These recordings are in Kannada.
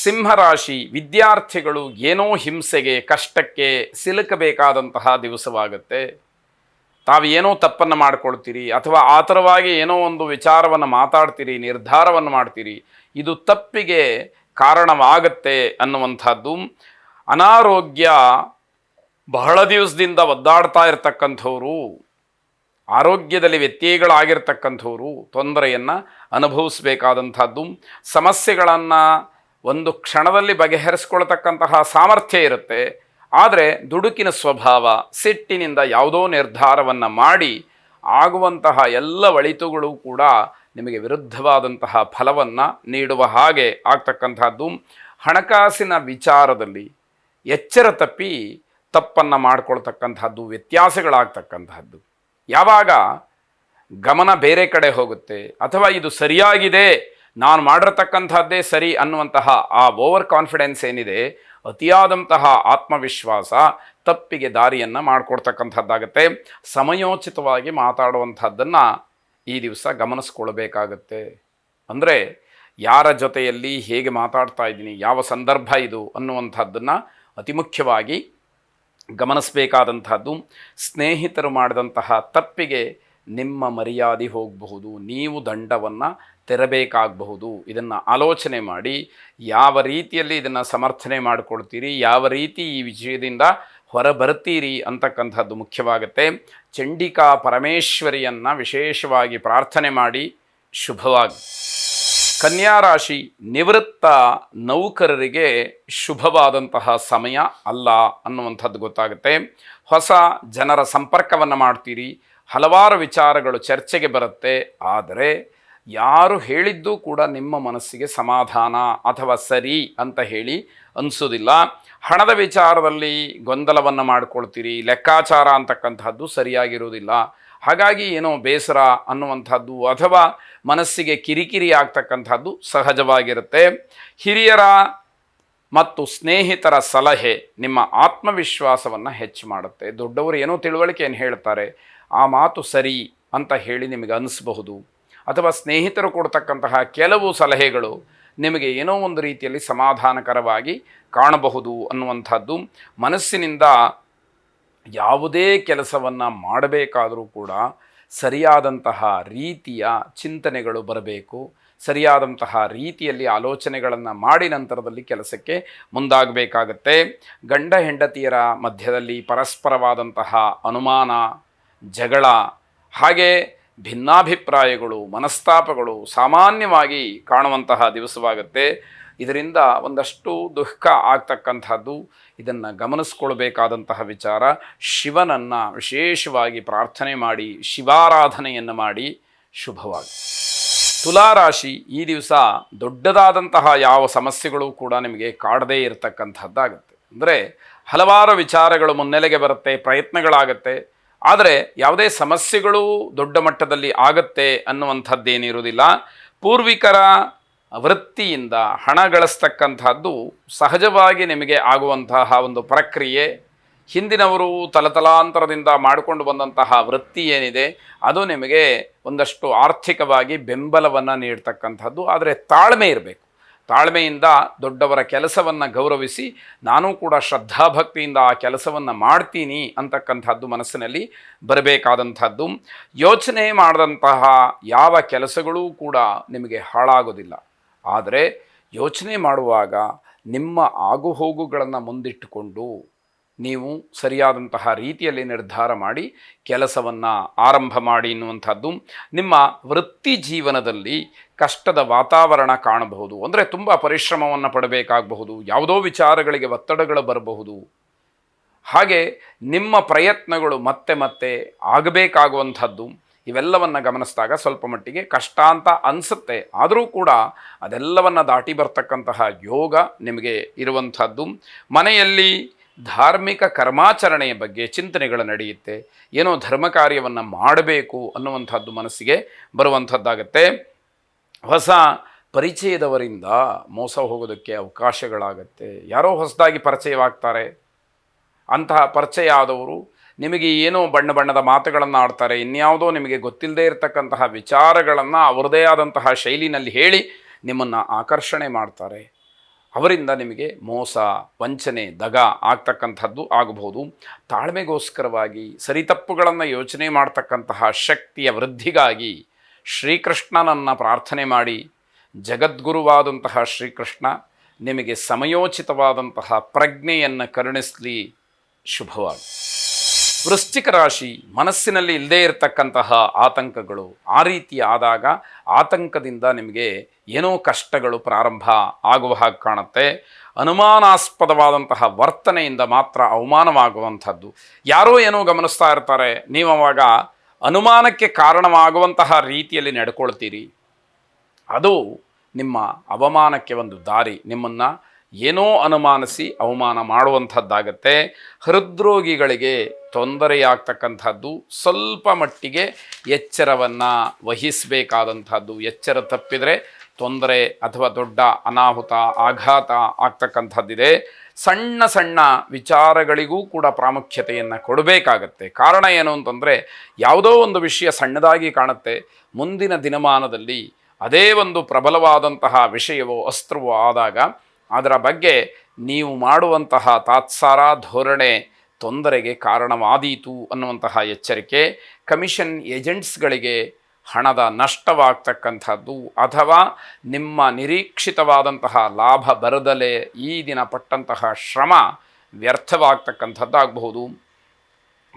ಸಿಂಹರಾಶಿ ವಿದ್ಯಾರ್ಥಿಗಳು ಏನೋ ಹಿಂಸೆಗೆ ಕಷ್ಟಕ್ಕೆ ಸಿಲುಕಬೇಕಾದಂತಹ ದಿವಸವಾಗುತ್ತೆ. ತಾವು ಏನೋ ತಪ್ಪನ್ನು ಮಾಡ್ಕೊಳ್ತೀರಿ ಅಥವಾ ಆತರವಾಗಿ ಏನೋ ಒಂದು ವಿಚಾರವನ್ನು ಮಾತಾಡ್ತೀರಿ, ನಿರ್ಧಾರವನ್ನು ಮಾಡ್ತೀರಿ, ಇದು ತಪ್ಪಿಗೆ ಕಾರಣವಾಗತ್ತೆ ಅನ್ನುವಂಥದ್ದು. ಅನಾರೋಗ್ಯ ಬಹಳ ದಿವಸದಿಂದ ಒದ್ದಾಡ್ತಾ ಇರತಕ್ಕಂಥವ್ರು, ಆರೋಗ್ಯದಲ್ಲಿ ವ್ಯತ್ಯಯಗಳಾಗಿರ್ತಕ್ಕಂಥವ್ರು ತೊಂದರೆಯನ್ನು ಅನುಭವಿಸಬೇಕಾದಂಥದ್ದು. ಸಮಸ್ಯೆಗಳನ್ನು ಒಂದು ಕ್ಷಣದಲ್ಲಿ ಬಗೆಹರಿಸ್ಕೊಳ್ತಕ್ಕಂತಹ ಸಾಮರ್ಥ್ಯ ಇರುತ್ತೆ. ಆದರೆ ದುಡುಕಿನ ಸ್ವಭಾವ, ಸಿಟ್ಟಿನಿಂದ ಯಾವುದೋ ನಿರ್ಧಾರವನ್ನು ಮಾಡಿ ಆಗುವಂತಹ ಎಲ್ಲ ಒಳಿತುಗಳು ಕೂಡ ನಿಮಗೆ ವಿರುದ್ಧವಾದಂತಹ ಫಲವನ್ನು ನೀಡುವ ಹಾಗೆ ಆಗ್ತಕ್ಕಂಥದ್ದು. ಹಣಕಾಸಿನ ವಿಚಾರದಲ್ಲಿ ಎಚ್ಚರ ತಪ್ಪಿ ತಪ್ಪನ್ನು ಮಾಡಿಕೊಳ್ತಕ್ಕಂಥದ್ದು, ವ್ಯತ್ಯಾಸಗಳಾಗ್ತಕ್ಕಂಥದ್ದು. ಯಾವಾಗ ಗಮನ ಬೇರೆ ಕಡೆ ಹೋಗುತ್ತೆ ಅಥವಾ ಇದು ಸರಿಯಾಗಿದೆ, ನಾನು ಮಾಡಿರ್ತಕ್ಕಂಥದ್ದೇ ಸರಿ ಅನ್ನುವಂತಹ ಆ ಓವರ್ ಕಾನ್ಫಿಡೆನ್ಸ್ ಏನಿದೆ, ಅತಿಯಾದಂತಹ ಆತ್ಮವಿಶ್ವಾಸ ತಪ್ಪಿಗೆ ದಾರಿಯನ್ನು ಮಾಡಿಕೊಡ್ತಕ್ಕಂಥದ್ದಾಗತ್ತೆ. ಸಮಯೋಚಿತವಾಗಿ ಮಾತಾಡುವಂಥದ್ದನ್ನು ಈ ದಿವಸ ಗಮನಿಸ್ಕೊಳ್ಬೇಕಾಗತ್ತೆ. ಅಂದರೆ ಯಾರ ಜೊತೆಯಲ್ಲಿ ಹೇಗೆ ಮಾತಾಡ್ತಾ ಇದ್ದೀನಿ, ಯಾವ ಸಂದರ್ಭ ಇದು ಅನ್ನುವಂಥದ್ದನ್ನು ಅತಿ ಮುಖ್ಯವಾಗಿ ಗಮನಿಸಬೇಕಾದಂಥದ್ದು. ಸ್ನೇಹಿತರು ಮಾಡಿದಂತಹ ತಪ್ಪಿಗೆ ನಿಮ್ಮ ಮರ್ಯಾದೆ ಹೋಗಬಹುದು, ನೀವು ದಂಡವನ್ನು ತೆರಬೇಕಾಗಬಹುದು. ಇದನ್ನು ಆಲೋಚನೆ ಮಾಡಿ ಯಾವ ರೀತಿಯಲ್ಲಿ ಇದನ್ನು ಸಮರ್ಥನೆ ಮಾಡಿಕೊಳ್ತೀರಿ, ಯಾವ ರೀತಿ ಈ ವಿಷಯದಿಂದ ಹೊರಬರ್ತೀರಿ ಅಂತಕ್ಕಂಥದ್ದು ಮುಖ್ಯವಾಗುತ್ತೆ. ಚಂಡಿಕಾ ಪರಮೇಶ್ವರಿಯನ್ನು ವಿಶೇಷವಾಗಿ ಪ್ರಾರ್ಥನೆ ಮಾಡಿ ಶುಭವಾಗಿ. ಕನ್ಯಾ ರಾಶಿ ನಿವೃತ್ತ ನೌಕರರಿಗೆ ಶುಭವಾದಂತಹ ಸಮಯ ಅಲ್ಲ ಅನ್ನುವಂಥದ್ದು ಗೊತ್ತಾಗುತ್ತೆ. ಹೊಸ ಜನರ ಸಂಪರ್ಕವನ್ನು ಮಾಡ್ತೀರಿ, ಹಲವಾರು ವಿಚಾರಗಳು ಚರ್ಚೆಗೆ ಬರುತ್ತೆ. ಆದರೆ ಯಾರು ಹೇಳಿದ್ದೂ ಕೂಡ ನಿಮ್ಮ ಮನಸ್ಸಿಗೆ ಸಮಾಧಾನ ಅಥವಾ ಸರಿ ಅಂತ ಹೇಳಿ ಅನಿಸೋದಿಲ್ಲ. ಹಣದ ವಿಚಾರದಲ್ಲಿ ಗೊಂದಲವನ್ನು ಮಾಡ್ಕೊಳ್ತೀರಿ, ಲೆಕ್ಕಾಚಾರ ಅಂತಕ್ಕಂಥದ್ದು ಸರಿಯಾಗಿರುವುದಿಲ್ಲ. ಹಾಗಾಗಿ ಏನೋ ಬೇಸರ ಅನ್ನುವಂಥದ್ದು ಅಥವಾ ಮನಸ್ಸಿಗೆ ಕಿರಿಕಿರಿ ಆಗ್ತಕ್ಕಂಥದ್ದು ಸಹಜವಾಗಿರುತ್ತೆ. ಹಿರಿಯರ ಮತ್ತು ಸ್ನೇಹಿತರ ಸಲಹೆ ನಿಮ್ಮ ಆತ್ಮವಿಶ್ವಾಸವನ್ನು ಹೆಚ್ಚು ಮಾಡುತ್ತೆ. ದೊಡ್ಡವರು ಏನೋ ತಿಳುವಳಿಕೆಯನ್ನು ಹೇಳ್ತಾರೆ, ಆ ಮಾತು ಸರಿ ಅಂತ ಹೇಳಿ ನಿಮಗೆ ಅನಿಸಬಹುದು. ಅಥವಾ ಸ್ನೇಹಿತರು ಕೊಡ್ತಕ್ಕಂತಹ ಕೆಲವು ಸಲಹೆಗಳು ನಿಮಗೆ ಏನೋ ಒಂದು ರೀತಿಯಲ್ಲಿ ಸಮಾಧಾನಕರವಾಗಿ ಕಾಣಬಹುದು ಅನ್ನುವಂಥದ್ದು. ಮನಸ್ಸಿನಿಂದ ಯಾವುದೇ ಕೆಲಸವನ್ನು ಮಾಡಬೇಕಾದರೂ ಕೂಡ ಸರಿಯಾದಂತಹ ರೀತಿಯ ಚಿಂತನೆಗಳು ಬರಬೇಕು. ಸರಿಯಾದಂತಹ ರೀತಿಯಲ್ಲಿ ಆಲೋಚನೆಗಳನ್ನು ಮಾಡಿ ನಂತರದಲ್ಲಿ ಕೆಲಸಕ್ಕೆ ಮುಂದಾಗಬೇಕಾಗತ್ತೆ. ಗಂಡ ಹೆಂಡತಿಯರ ಮಧ್ಯದಲ್ಲಿ ಪರಸ್ಪರವಾದಂತಹ ಅನುಮಾನ, ಜಗಳ, ಹಾಗೆ ಭಿನ್ನಾಭಿಪ್ರಾಯಗಳು, ಮನಸ್ತಾಪಗಳು ಸಾಮಾನ್ಯವಾಗಿ ಕಾಣುವಂತಹ ದಿವಸವಾಗುತ್ತೆ. ಇದರಿಂದ ಒಂದಷ್ಟು ದುಃಖ ಆಗ್ತಕ್ಕಂಥದ್ದು. ಇದನ್ನು ಗಮನಿಸ್ಕೊಳ್ಬೇಕಾದಂತಹ ವಿಚಾರ. ಶಿವನನ್ನು ವಿಶೇಷವಾಗಿ ಪ್ರಾರ್ಥನೆ ಮಾಡಿ, ಶಿವಾರಾಧನೆಯನ್ನು ಮಾಡಿ ಶುಭವಾಗಿ. ತುಲಾರಾಶಿ ಈ ದಿವಸ ದೊಡ್ಡದಾದಂತಹ ಯಾವ ಸಮಸ್ಯೆಗಳು ಕೂಡ ನಿಮಗೆ ಕಾಡದೇ ಇರತಕ್ಕಂಥದ್ದಾಗುತ್ತೆ. ಅಂದರೆ ಹಲವಾರು ವಿಚಾರಗಳು ಮುನ್ನೆಲೆಗೆ ಬರುತ್ತೆ, ಪ್ರಯತ್ನಗಳಾಗತ್ತೆ. ಆದರೆ ಯಾವುದೇ ಸಮಸ್ಯೆಗಳು ದೊಡ್ಡ ಮಟ್ಟದಲ್ಲಿ ಆಗತ್ತೆ ಅನ್ನುವಂಥದ್ದೇನಿರುವುದಿಲ್ಲ. ಪೂರ್ವಿಕರ ವೃತ್ತಿಯಿಂದ ಹಣ ಗಳಿಸ್ತಕ್ಕಂಥದ್ದು ಸಹಜವಾಗಿ ನಿಮಗೆ ಆಗುವಂತಹ ಒಂದು ಪ್ರಕ್ರಿಯೆ. ಹಿಂದಿನವರು ತಲತಲಾಂತರದಿಂದ ಮಾಡಿಕೊಂಡು ಬಂದಂತಹ ವೃತ್ತಿ ಏನಿದೆ ಅದು ನಿಮಗೆ ಒಂದಷ್ಟು ಆರ್ಥಿಕವಾಗಿ ಬೆಂಬಲವನ್ನು ನೀಡ್ತಕ್ಕಂಥದ್ದು. ಆದರೆ ತಾಳ್ಮೆ ಇರಬೇಕು. ತಾಳ್ಮೆಯಿಂದ ದೊಡ್ಡವರ ಕೆಲಸವನ್ನು ಗೌರವಿಸಿ ನಾನು ಕೂಡ ಶ್ರದ್ಧಾಭಕ್ತಿಯಿಂದ ಆ ಕೆಲಸವನ್ನು ಮಾಡ್ತೀನಿ ಅಂತಕ್ಕಂಥದ್ದು ಮನಸ್ಸಿನಲ್ಲಿ ಬರಬೇಕಾದಂಥದ್ದು. ಯೋಚನೆ ಮಾಡಿದಂತಹ ಯಾವ ಕೆಲಸಗಳೂ ಕೂಡ ನಿಮಗೆ ಹಾಳಾಗೋದಿಲ್ಲ. ಆದರೆ ಯೋಚನೆ ಮಾಡುವಾಗ ನಿಮ್ಮ ಆಗುಹೋಗುಗಳನ್ನು ಮುಂದಿಟ್ಟುಕೊಂಡು ನೀವು ಸರಿಯಾದಂತಹ ರೀತಿಯಲ್ಲಿ ನಿರ್ಧಾರ ಮಾಡಿ ಕೆಲಸವನ್ನು ಆರಂಭ ಮಾಡಿ ಎನ್ನುವಂಥದ್ದು. ನಿಮ್ಮ ವೃತ್ತಿ ಜೀವನದಲ್ಲಿ ಕಷ್ಟದ ವಾತಾವರಣ ಕಾಣಬಹುದು. ಅಂದರೆ ತುಂಬ ಪರಿಶ್ರಮವನ್ನು ಪಡಬೇಕಾಗಬಹುದು, ಯಾವುದೋ ವಿಚಾರಗಳಿಗೆ ಒತ್ತಡಗಳು ಬರಬಹುದು. ಹಾಗೆ ನಿಮ್ಮ ಪ್ರಯತ್ನಗಳು ಮತ್ತೆ ಮತ್ತೆ ಆಗಬೇಕಾಗುವಂಥದ್ದು. ಇವೆಲ್ಲವನ್ನು ಗಮನಿಸಿದಾಗ ಸ್ವಲ್ಪ ಮಟ್ಟಿಗೆ ಕಷ್ಟ ಅಂತ ಅನಿಸುತ್ತೆ. ಆದರೂ ಕೂಡ ಅದೆಲ್ಲವನ್ನು ದಾಟಿ ಬರ್ತಕ್ಕಂತಹ ಯೋಗ ನಿಮಗೆ ಇರುವಂಥದ್ದು. ಮನೆಯಲ್ಲಿ ಧಾರ್ಮಿಕ ಕರ್ಮಾಚರಣೆಯ ಬಗ್ಗೆ ಚಿಂತನೆಗಳು ನಡೆಯುತ್ತೆ. ಏನೋ ಧರ್ಮ ಕಾರ್ಯವನ್ನು ಮಾಡಬೇಕು ಅನ್ನುವಂಥದ್ದು ಮನಸ್ಸಿಗೆ ಬರುವಂಥದ್ದಾಗತ್ತೆ. ಹೊಸ ಪರಿಚಯದವರಿಂದ ಮೋಸ ಹೋಗೋದಕ್ಕೆ ಅವಕಾಶಗಳಾಗತ್ತೆ. ಯಾರೋ ಹೊಸದಾಗಿ ಪರಿಚಯವಾಗ್ತಾರೆ. ಅಂತಹ ಪರಿಚಯ ಆದವರು ನಿಮಗೆ ಏನೋ ಬಣ್ಣ ಬಣ್ಣದ ಮಾತುಗಳನ್ನು ಆಡ್ತಾರೆ. ಇನ್ಯಾವುದೋ ನಿಮಗೆ ಗೊತ್ತಿಲ್ಲದೇ ಇರತಕ್ಕಂತಹ ವಿಚಾರಗಳನ್ನು ಅವರದೇ ಆದಂತಹ ಶೈಲಿನಲ್ಲಿ ಹೇಳಿ ನಿಮ್ಮನ್ನು ಆಕರ್ಷಣೆ ಮಾಡ್ತಾರೆ. ಅವರಿಂದ ನಿಮಗೆ ಮೋಸ, ವಂಚನೆ, ದಗ ಆಗ್ತಕ್ಕಂಥದ್ದು ಆಗಬಹುದು. ತಾಳ್ಮೆಗೋಸ್ಕರವಾಗಿ ಸರಿತಪ್ಪುಗಳನ್ನು ಯೋಚನೆ ಮಾಡ್ತಕ್ಕಂತಹ ಶಕ್ತಿಯ ವೃದ್ಧಿಗಾಗಿ ಶ್ರೀಕೃಷ್ಣನನ್ನು ಪ್ರಾರ್ಥನೆ ಮಾಡಿ, ಜಗದ್ಗುರುವಾದಂತಹ ಶ್ರೀಕೃಷ್ಣ ನಿಮಗೆ ಸಮಯೋಚಿತವಾದಂತಹ ಪ್ರಜ್ಞೆಯನ್ನು ಕರುಣಿಸಲಿ. ಶುಭವಾಗಿ. ವೃಶ್ಚಿಕ ರಾಶಿ, ಮನಸ್ಸಿನಲ್ಲಿ ಇಲ್ಲದೇ ಇರತಕ್ಕಂತಹ ಆತಂಕಗಳು, ಆ ರೀತಿ ಆದಾಗ ಆತಂಕದಿಂದ ನಿಮಗೆ ಏನೋ ಕಷ್ಟಗಳು ಪ್ರಾರಂಭ ಆಗುವ ಹಾಗೆ ಕಾಣುತ್ತೆ. ಅನುಮಾನಾಸ್ಪದವಾದಂತಹ ವರ್ತನೆಯಿಂದ ಮಾತ್ರ ಅವಮಾನವಾಗುವಂಥದ್ದು. ಯಾರೋ ಏನೋ ಗಮನಿಸ್ತಾ ಇರ್ತಾರೆ, ನೀವು ಅವಾಗ ಅನುಮಾನಕ್ಕೆ ಕಾರಣವಾಗುವಂತಹ ರೀತಿಯಲ್ಲಿ ನಡ್ಕೊಳ್ತೀರಿ. ಅದು ನಿಮ್ಮ ಅವಮಾನಕ್ಕೆ ಒಂದು ದಾರಿ. ನಿಮ್ಮನ್ನು ಏನೋ ಅನುಮಾನಿಸಿ ಅವಮಾನ ಮಾಡುವಂಥದ್ದಾಗತ್ತೆ. ಹೃದ್ರೋಗಿಗಳಿಗೆ ತೊಂದರೆಯಾಗ್ತಕ್ಕಂಥದ್ದು, ಸ್ವಲ್ಪ ಮಟ್ಟಿಗೆ ಎಚ್ಚರವನ್ನು ವಹಿಸಬೇಕಾದಂಥದ್ದು. ಎಚ್ಚರ ತಪ್ಪಿದರೆ ತೊಂದರೆ ಅಥವಾ ದೊಡ್ಡ ಅನಾಹುತ, ಆಘಾತ ಆಗ್ತಕ್ಕಂಥದ್ದಿದೆ. ಸಣ್ಣ ಸಣ್ಣ ವಿಚಾರಗಳಿಗೂ ಕೂಡ ಪ್ರಾಮುಖ್ಯತೆಯನ್ನು ಕೊಡಬೇಕಾಗತ್ತೆ. ಕಾರಣ ಏನು ಅಂತಂದರೆ, ಯಾವುದೋ ಒಂದು ವಿಷಯ ಸಣ್ಣದಾಗಿ ಕಾಣುತ್ತೆ, ಮುಂದಿನ ದಿನಮಾನದಲ್ಲಿ ಅದೇ ಒಂದು ಪ್ರಬಲವಾದಂತಹ ವಿಷಯವೋ ಅಸ್ತ್ರವೋ ಆದಾಗ ಅದರ ಬಗ್ಗೆ ನೀವು ಮಾಡುವಂತಹ ತಾತ್ಸಾರ ಧೋರಣೆ ತೊಂದರೆಗೆ ಕಾರಣವಾದೀತು ಅನ್ನುವಂತಹ ಎಚ್ಚರಿಕೆ. ಕಮಿಷನ್ ಏಜೆಂಟ್ಸ್ಗಳಿಗೆ ಹಣದ ನಷ್ಟವಾಗ್ತಕ್ಕಂಥದ್ದು ಅಥವಾ ನಿಮ್ಮ ನಿರೀಕ್ಷಿತವಾದಂತಹ ಲಾಭ ಬರದಲೇ ಈ ದಿನ ಪಟ್ಟಂತಹ ಶ್ರಮ ವ್ಯರ್ಥವಾಗ್ತಕ್ಕಂಥದ್ದಾಗಬಹುದು.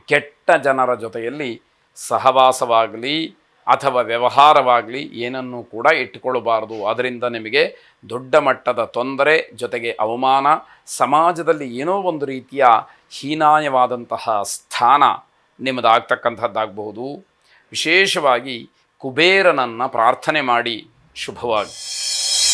ಕೆಟ್ಟ ಜನರ ಜೊತೆಯಲ್ಲಿ ಸಹವಾಸವಾಗಲಿ ಅಥವಾ ವ್ಯವಹಾರವಾಗಲಿ ಏನನ್ನೂ ಕೂಡ ಇಟ್ಟುಕೊಳ್ಳಬಾರದು. ಅದರಿಂದ ನಿಮಗೆ ದೊಡ್ಡ ಮಟ್ಟದ ತೊಂದರೆ, ಜೊತೆಗೆ ಅವಮಾನ, ಸಮಾಜದಲ್ಲಿ ಏನೋ ಒಂದು ರೀತಿಯ ಹೀನಾಯವಾದಂತಹ ಸ್ಥಾನ ನಿಮ್ಮದಾಗ್ತಕ್ಕಂಥದ್ದಾಗಬಹುದು. ವಿಶೇಷವಾಗಿ ಕುಬೇರನನ್ನು ಪ್ರಾರ್ಥನೆ ಮಾಡಿ. ಶುಭವಾಗಿ.